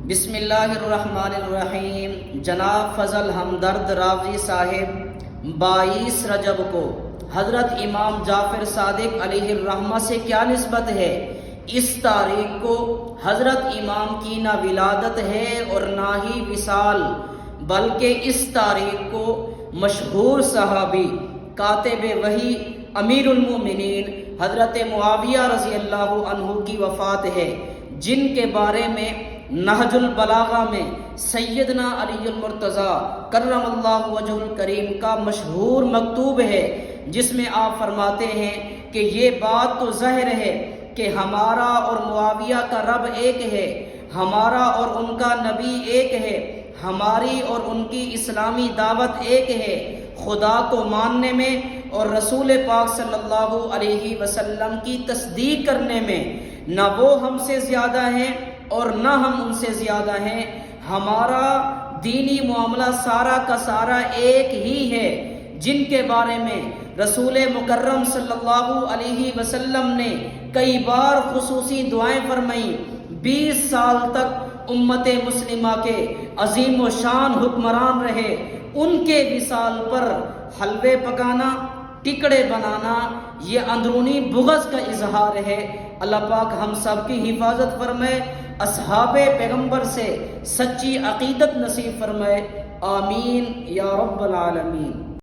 بسم اللہ الرحمن الرحیم۔ جناب فضل ہمدرد راوی صاحب 22 رجب کو حضرت امام جعفر صادق علیہ الرحمہ سے کیا نسبت ہے؟ اس تاریخ کو حضرت امام کی نہ ولادت ہے اور نہ ہی وصال، بلکہ اس تاریخ کو مشہور صحابی کاتب وحی امیر المومنین حضرت معاویہ رضی اللہ عنہ کی وفات ہے، جن کے بارے میں نہج البلاغہ میں سیدنا علی المرتضیٰ کرم اللہ وجہ الکریم کا مشہور مکتوب ہے، جس میں آپ فرماتے ہیں کہ یہ بات تو ظاہر ہے کہ ہمارا اور معاویہ کا رب ایک ہے، ہمارا اور ان کا نبی ایک ہے، ہماری اور ان کی اسلامی دعوت ایک ہے۔ خدا کو ماننے میں اور رسول پاک صلی اللہ علیہ وسلم کی تصدیق کرنے میں نہ وہ ہم سے زیادہ ہیں اور نہ ہم ان سے زیادہ ہیں۔ ہمارا دینی معاملہ سارا کا سارا ایک ہی ہے، جن کے بارے میں رسول مکرم صلی اللہ علیہ وسلم نے کئی بار خصوصی دعائیں فرمائیں۔ 20 سال تک امت مسلمہ کے عظیم و شان حکمران رہے، ان کے وصال پر حلوے پکانا، ٹکڑے بنانا یہ اندرونی بغض کا اظہار ہے۔ اللہ پاک ہم سب کی حفاظت فرمائے، اصحاب پیغمبر سے سچی عقیدت نصیب فرمائے، آمین یا رب العالمین۔